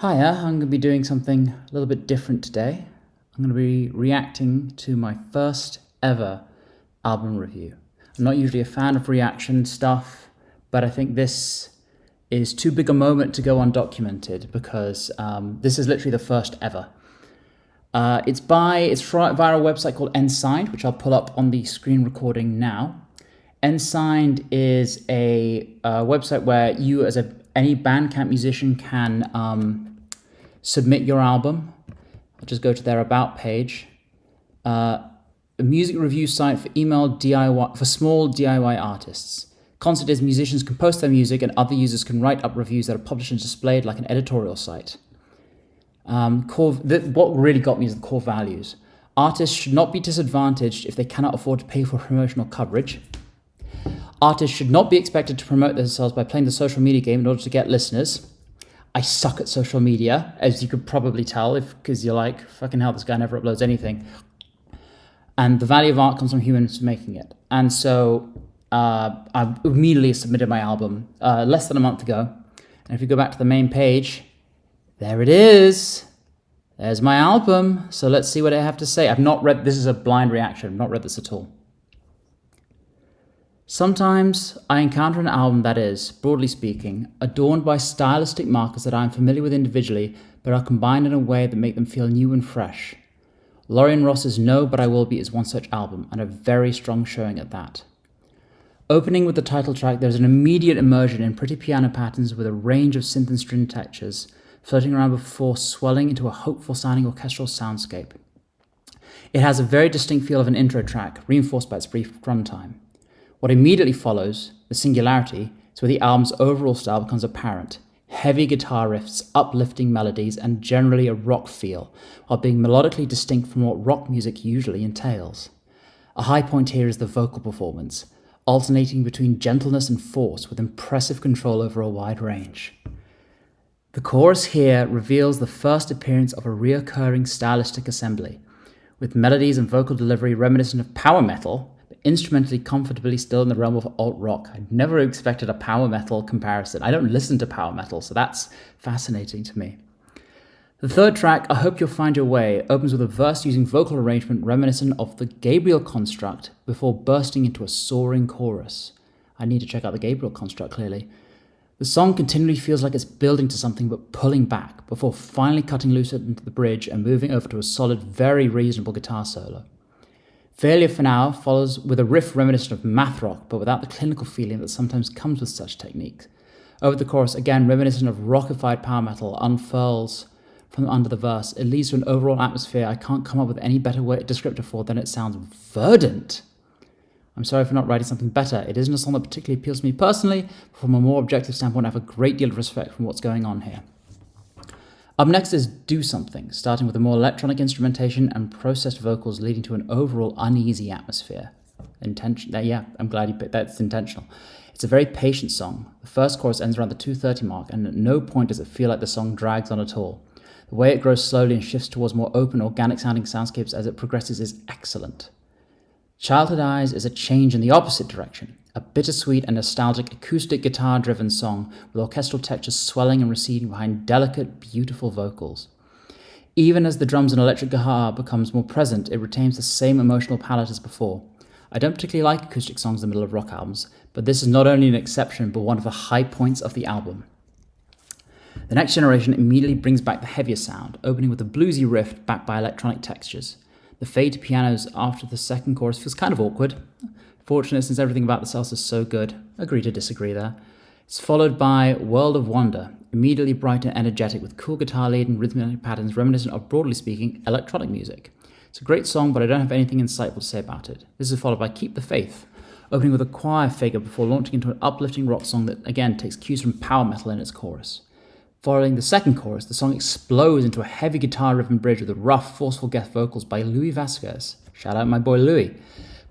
Hiya, I'm going to be doing something a little bit different today. I'm going to be reacting to my first ever album review. I'm not usually a fan of reaction stuff, but I think this is too big a moment to go undocumented because this is literally the first ever. It's via a website called Ensigned, which I'll pull up on the screen recording now. Ensigned is a website where you, as any Bandcamp musician, can submit your album. I'll just go to their About page. A music review site for small DIY artists. Concept is musicians can post their music and other users can write up reviews that are published and displayed like an editorial site. What really got me is the core values. Artists should not be disadvantaged if they cannot afford to pay for promotional coverage. Artists should not be expected to promote themselves by playing the social media game in order to get listeners. I suck at social media, as you could probably tell, because you're like, fucking hell, this guy never uploads anything. And the value of art comes from humans making it. And so I immediately submitted my album less than a month ago. And if you go back to the main page, there it is. There's my album. So let's see what I have to say. I've not read, this is a blind reaction. I've not read this at all. Sometimes I encounter an album that is, broadly speaking, adorned by stylistic markers that I am familiar with individually, but are combined in a way that make them feel new and fresh. Lorien Ross's No But I Will Be is one such album, and a very strong showing at that. Opening with the title track, there's an immediate immersion in pretty piano patterns with a range of synth and string textures, floating around before swelling into a hopeful-sounding orchestral soundscape. It has a very distinct feel of an intro track, reinforced by its brief runtime. What immediately follows, the singularity, is where the album's overall style becomes apparent. Heavy guitar riffs, uplifting melodies, and generally a rock feel, while being melodically distinct from what rock music usually entails. A high point here is the vocal performance, alternating between gentleness and force with impressive control over a wide range. The chorus here reveals the first appearance of a reoccurring stylistic assembly, with melodies and vocal delivery reminiscent of power metal, instrumentally comfortably still in the realm of alt-rock. I never expected a power metal comparison. I don't listen to power metal, so that's fascinating to me. The third track, I Hope You'll Find Your Way, opens with a verse using vocal arrangement reminiscent of the Gabriel construct before bursting into a soaring chorus. I need to check out the Gabriel construct, clearly. The song continually feels like it's building to something but pulling back, before finally cutting loose into the bridge and moving over to a solid, very reasonable guitar solo. Failure for Now follows with a riff reminiscent of math rock, but without the clinical feeling that sometimes comes with such techniques. Over the chorus, again reminiscent of rockified power metal, unfurls from under the verse. It leads to an overall atmosphere I can't come up with any better descriptor for than it sounds verdant. I'm sorry for not writing something better. It isn't a song that particularly appeals to me personally, but from a more objective standpoint, I have a great deal of respect for what's going on here. Up next is Do Something, starting with a more electronic instrumentation and processed vocals leading to an overall uneasy atmosphere. Yeah, I'm glad you picked that's intentional. It's a very patient song. The first chorus ends around the 2:30 mark, and at no point does it feel like the song drags on at all. The way it grows slowly and shifts towards more open, organic-sounding soundscapes as it progresses is excellent. Childhood Eyes is a change in the opposite direction. A bittersweet and nostalgic acoustic guitar-driven song with orchestral textures swelling and receding behind delicate, beautiful vocals. Even as the drums and electric guitar becomes more present, it retains the same emotional palette as before. I don't particularly like acoustic songs in the middle of rock albums, but this is not only an exception, but one of the high points of the album. The Next Generation immediately brings back the heavier sound, opening with a bluesy riff backed by electronic textures. The fade to pianos after the second chorus feels kind of awkward. Fortunate since everything about this album is so good. Agree to disagree there. It's followed by World of Wonder, immediately bright and energetic with cool guitar lead and rhythmic patterns reminiscent of, broadly speaking, electronic music. It's a great song, but I don't have anything insightful to say about it. This is followed by Keep the Faith, opening with a choir figure before launching into an uplifting rock song that again takes cues from power metal in its chorus. Following the second chorus, the song explodes into a heavy guitar-driven bridge with rough, forceful guest vocals by Louis Vasquez. Shout out my boy Louis.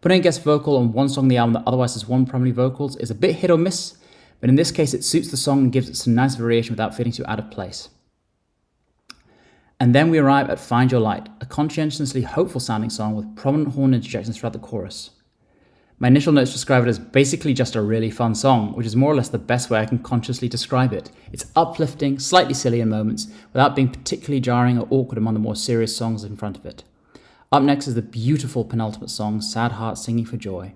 Putting a guest vocal on one song on the album that otherwise has one primary vocals is a bit hit or miss, but in this case it suits the song and gives it some nice variation without feeling too out of place. And then we arrive at Find Your Light, a conscientiously hopeful sounding song with prominent horn interjections throughout the chorus. My initial notes describe it as basically just a really fun song, which is more or less the best way I can consciously describe it. It's uplifting, slightly silly in moments, without being particularly jarring or awkward among the more serious songs in front of it. Up next is the beautiful penultimate song, Sad Heart Singing for Joy,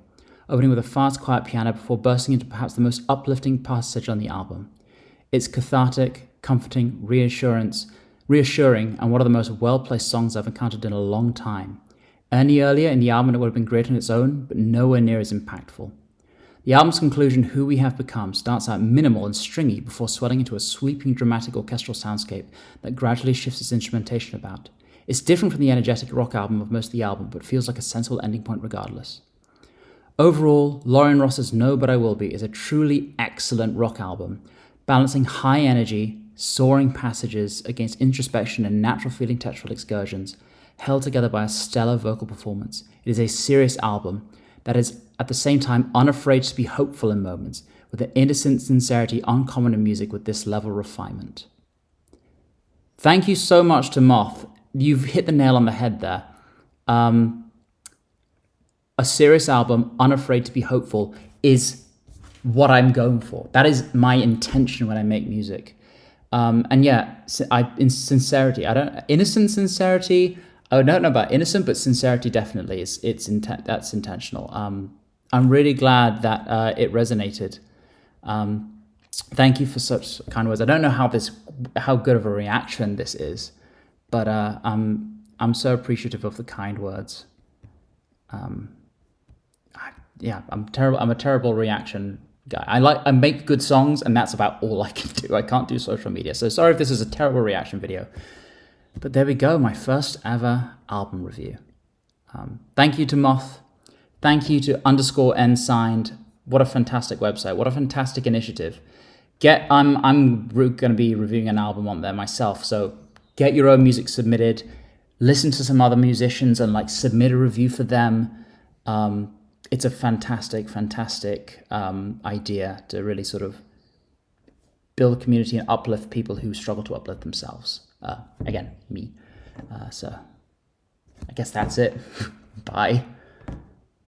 opening with a fast, quiet piano before bursting into perhaps the most uplifting passage on the album. It's cathartic, comforting, reassuring, and one of the most well-placed songs I've encountered in a long time. Any earlier in the album it would have been great on its own, but nowhere near as impactful. The album's conclusion, Who We Have Become, starts out minimal and stringy before swelling into a sweeping dramatic orchestral soundscape that gradually shifts its instrumentation about. It's different from the energetic rock album of most of the album, but feels like a sensible ending point regardless. Overall, Lauren Ross's No But I Will Be is a truly excellent rock album, balancing high energy, soaring passages against introspection and natural feeling textural excursions, held together by a stellar vocal performance. It is a serious album that is at the same time unafraid to be hopeful in moments, with an innocent sincerity uncommon in music with this level of refinement. Thank you so much to Moth. You've hit the nail on the head there. A serious album, unafraid to be hopeful, is what I'm going for. That is my intention when I make music. And yeah, in sincerity, innocent sincerity, I don't know about innocent, but sincerity definitely that's intentional. I'm really glad that it resonated. Thank you for such kind words. I don't know how good of a reaction this is, but I'm so appreciative of the kind words. I'm terrible. I'm a terrible reaction guy. I make good songs, and that's about all I can do. I can't do social media, so sorry if this is a terrible reaction video. But there we go, my first ever album review. Thank you to Moth. Thank you to _Ensigned. What a fantastic website. What a fantastic initiative. I'm going to be reviewing an album on there myself, so get your own music submitted. Listen to some other musicians and submit a review for them. It's a fantastic idea to really sort of build a community and uplift people who struggle to uplift themselves. Again, me. So I guess that's it. Bye.